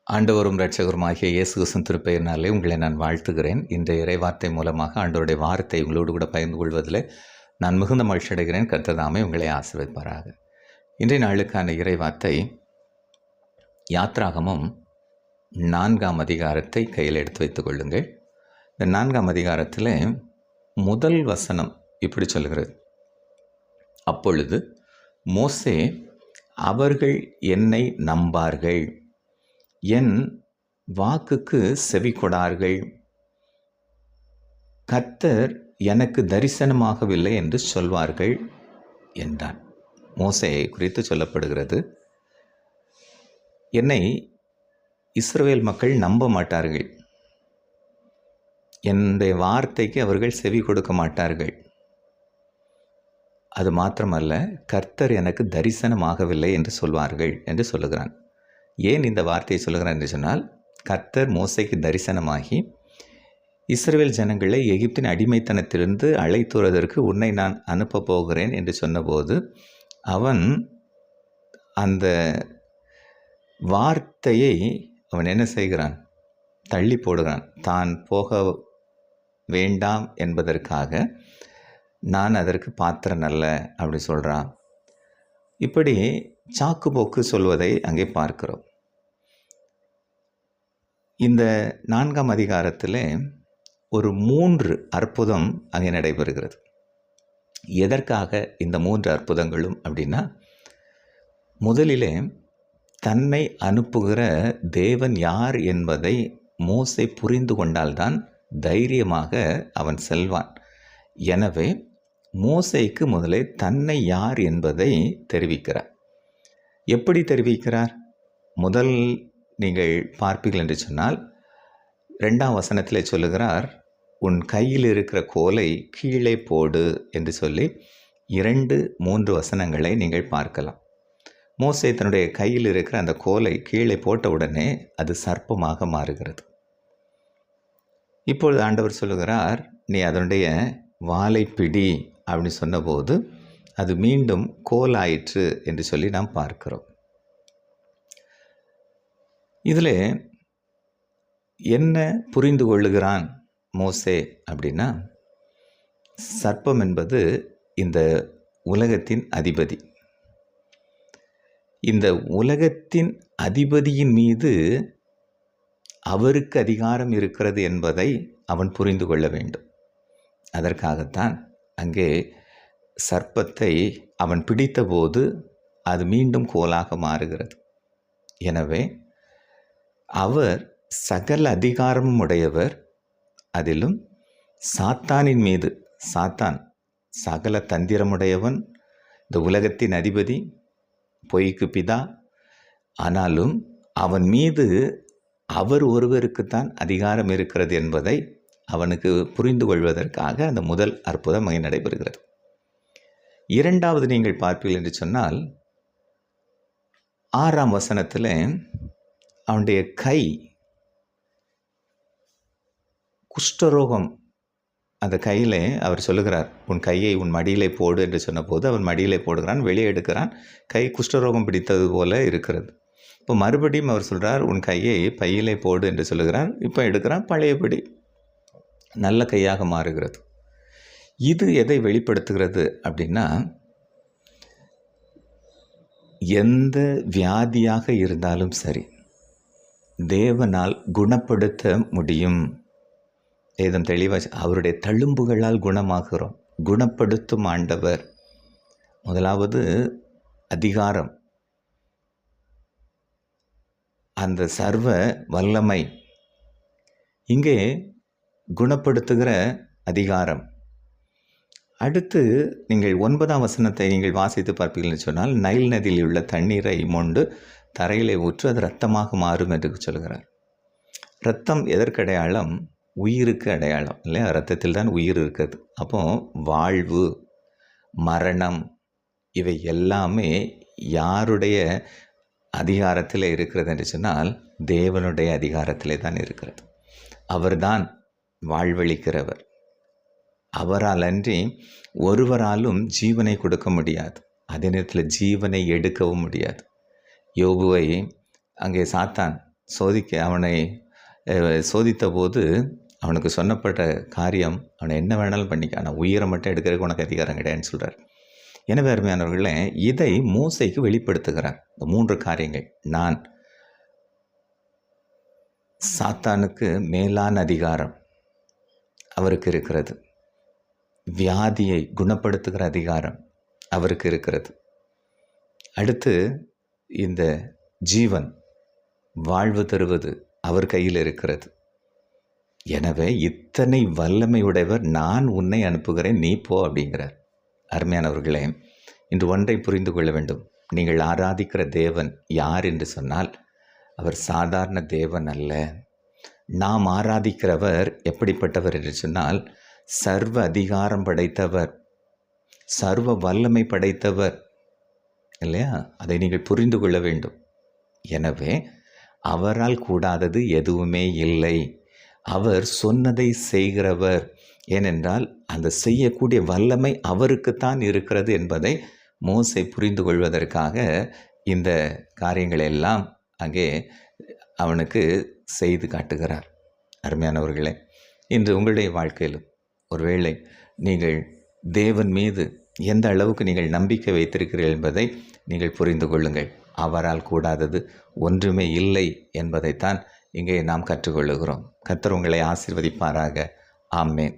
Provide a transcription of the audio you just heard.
ஆண்டவரும் இரட்சகருமாகிய இயேசு கிறிஸ்துவின் திருப்பெயரினாலே உங்களை நான் வாழ்த்துகிறேன். இன்றைய இறைவார்த்தை மூலமாக ஆண்டவருடைய வார்த்தை உங்களோடு கூட பகிர்ந்து கொள்வதில் நான் மிகுந்த மகிழ்ச்சி அடைகிறேன். கர்த்தர் தாமே உங்களை ஆசீர்வதிப்பாராக. இன்றைய நாளுக்கான இறைவார்த்தை யாத்ராகமம் 4ஆம் அதிகாரத்தை கையில் எடுத்து வைத்துக் கொள்ளுங்கள். இந்த 4ஆம் அதிகாரத்தில் முதல் வசனம் இப்படி சொல்கிறது: அப்பொழுது மோசே, அவர்கள் என்னை நம்பார்கள், என் வாக்குக்கு செவி கொடார்கள், கர்த்தர் எனக்கு தரிசனமாகவில்லை என்று சொல்வார்கள் என்றான். மோசேயை குறித்து சொல்லப்படுகிறது, என்னை இஸ்ரவேல் மக்கள் நம்ப மாட்டார்கள், என்னுடைய வார்த்தைக்கு அவர்கள் செவி கொடுக்க மாட்டார்கள், அது மாத்திரமல்ல கர்த்தர் எனக்கு தரிசனமாகவில்லை என்று சொல்வார்கள் என்று சொல்லுகிறான். ஏன் இந்த வார்த்தையை சொல்லுகிறான் என்று சொன்னால், கர்த்தர் மோசேக்கு தரிசனமாகி இஸ்ரவேல் ஜனங்களை எகிப்தின் அடிமைத்தனத்திலிருந்து அழைத்துவதற்கு உன்னை நான் அனுப்ப போகிறேன் என்று சொன்னபோது அவன் அந்த வார்த்தையை அவன் என்ன செய்கிறான்? தள்ளி போடுகிறான். தான் போக வேண்டாம் என்பதற்காக நான் அதற்கு பாத்திரம் அல்ல அப்படி சொல்கிறான். இப்படி சாக்கு போக்கு சொல்வதை அங்கே பார்க்கிறோம். இந்த 4ஆம் அதிகாரத்தில் ஒரு 3 அற்புதம் அங்கே நடைபெறுகிறது. எதற்காக இந்த 3 அற்புதங்களும் அப்படின்னா, முதலிலே தன்னை அனுப்புகிற தேவன் யார் என்பதை மோசே புரிந்து கொண்டால்தான் தைரியமாக அவன் செல்வான். எனவே மோசேக்கு முதலே தன்னை யார் என்பதை தெரிவிக்கிறார். எப்படி தெரிவிக்கிறார்? முதல் நீங்கள் பார்ப்பீர்கள் என்று சொன்னால் 2ஆம் வசனத்திலே சொல்லுகிறார், உன் கையில் இருக்கிற கோலை கீழே போடு என்று சொல்லி 2-3 வசனங்களை நீங்கள் பார்க்கலாம். மோசே தன்னுடைய கையில் இருக்கிற அந்த கோலை கீழே போட்ட உடனே அது சர்ப்பமாக மாறுகிறது. இப்பொழுது ஆண்டவர் சொல்லுகிறார், நீ அதனுடைய வாலை பிடி அப்படின்னு சொன்னபோது அது மீண்டும் கோலாயிற்று என்று சொல்லி நாம் பார்க்கிறோம். இதில் என்ன புரிந்து கொள்ளுகிறான் மோசே அப்படின்னா, சர்ப்பம் என்பது இந்த உலகத்தின் அதிபதி. இந்த உலகத்தின் அதிபதியின் மீது அவருக்கு அதிகாரம் இருக்கிறது என்பதை அவன் புரிந்து கொள்ள வேண்டும். அதற்காகத்தான் அங்கே சர்ப்பத்தை அவன் பிடித்தபோது அது மீண்டும் கோலாக மாறுகிறது. எனவே அவர் சகல அதிகாரமும் உடையவர். அதிலும் சாத்தானின் மீது, சாத்தான் சகல தந்திரமுடையவன், இந்த உலகத்தின் அதிபதி, பொய்க்கு பிதா. ஆனாலும் அவன் மீது அவர் ஒருவருக்குத்தான் அதிகாரம் இருக்கிறது என்பதை அவனுக்கு புரிந்து கொள்வதற்காக அந்த முதல் அற்புதம் அங்கே நடைபெறுகிறது. 2வது நீங்கள் பார்ப்பீர்கள் என்று சொன்னால், 6ஆம் வசனத்தில் அவனுடைய கை குஷ்டரோகம், அந்த கையில் அவர் சொல்லுகிறார், உன் கையை உன் மடியிலே போடு என்று சொன்னபோது அவன் மடியிலே போடுகிறான், வெளியே எடுக்கிறான், கை குஷ்டரோகம் பிடித்தது போல இருக்கிறது. இப்போ மறுபடியும் அவர் சொல்கிறார், உன் கையை பையிலே போடு என்று சொல்லுகிறார். இப்போ எடுக்கிறான், பழையபடி நல்ல கையாக மாறுகிறது. இது எதை வெளிப்படுத்துகிறது அப்படின்னா, எந்த வியாதியாக இருந்தாலும் சரி தேவனால் குணப்படுத்த முடியும். வேதம் தெளிவாக, அவருடைய தழும்புகளால் குணமாகிறோம். குணப்படுத்தும் ஆண்டவர். முதலாவது அதிகாரம், அந்த சர்வ வல்லமை. இங்கே குணப்படுத்துகிற அதிகாரம். அடுத்து நீங்கள் 9ஆம் வசனத்தை நீங்கள் வாசித்து பார்ப்பீர்கள் சொன்னால், நைல் நதியில் உள்ள தண்ணீரை மொண்டு தரையிலே ஊற்று, அது இரத்தமாக மாறும் என்று சொல்கிறார். இரத்தம் எதற்கு அடையாளம்? உயிருக்கு அடையாளம் இல்லையா? இரத்தத்தில் தான் உயிர் இருக்கிறது. அப்போ வாழ்வு, மரணம், இவை எல்லாமே யாருடைய அதிகாரத்தில் இருக்கிறது என்று சொன்னால், தேவனுடைய அதிகாரத்திலே தான் இருக்கிறது. அவர்தான் வாழ்வளிக்கிறவர். அவரால் அன்றி ஒருவராலும் ஜீவனை கொடுக்க முடியாது. அதே நேரத்தில் ஜீவனை எடுக்கவும் முடியாது. யோபுவை அங்கே சாத்தான் அவனை சோதித்த போது அவனுக்கு சொன்னப்பட்ட காரியம், அவனை என்ன வேணாலும் பண்ணிக்க, ஆனால் உயிரை மட்டும் எடுக்கிறதுக்கு உனக்கு அதிகாரம் கிடையாதுன்னு சொல்கிறார். எனவே அருமையானவர்களே, இதை மோசேக்கு வெளிப்படுத்துகிறார். இந்த 3 காரியங்கள். நான் சாத்தானுக்கு மேலான அதிகாரம் அவருக்கு இருக்கிறது. வியாதியை குணப்படுத்துகிற அதிகாரம் அவருக்கு இருக்கிறது. அடுத்து இந்த ஜீவன் வாழ்வு தருவது அவர் கையில் இருக்கிறது. எனவே இத்தனை வல்லமை உடையவர், நான் உன்னை அனுப்புகிறேன், நீ போ அப்படிங்கிறார். அருமையானவர்களே, இன்று ஒன்றை புரிந்து கொள்ள வேண்டும். நீங்கள் ஆராதிக்கிற தேவன் யார் என்று சொன்னால் அவர் சாதாரண தேவன் அல்ல. நாம் ஆராதிக்கிறவர் எப்படிப்பட்டவர் என்று சொன்னால் சர்வ அதிகாரம் படைத்தவர், சர்வ வல்லமை படைத்தவர் இல்லையா? அதை நீங்கள் புரிந்து கொள்ள வேண்டும். எனவே அவரால் கூடாதது எதுவுமே இல்லை. அவர் சொன்னதை செய்கிறவர். ஏனென்றால் அந்த செய்யக்கூடிய வல்லமை அவருக்குத்தான் இருக்கிறது என்பதை மோசே புரிந்து கொள்வதற்காக இந்த காரியங்களெல்லாம் அங்கே அவனுக்கு செய்து காட்டுகிறார். அருமையானவர்களே, இன்று உங்களுடைய வாழ்க்கையிலும் ஒருவேளை நீங்கள் தேவன் மீது எந்த அளவுக்கு நீங்கள் நம்பிக்கை வைத்திருக்கிறீர்கள் என்பதை நீங்கள் புரிந்து கொள்ளுங்கள். அவரால் கூடாதது ஒன்றுமே இல்லை என்பதைத்தான் இங்கே நாம் கற்றுக்கொள்ளுகிறோம். கர்த்தர் உங்களை ஆசீர்வதிப்பாராக. ஆமென்.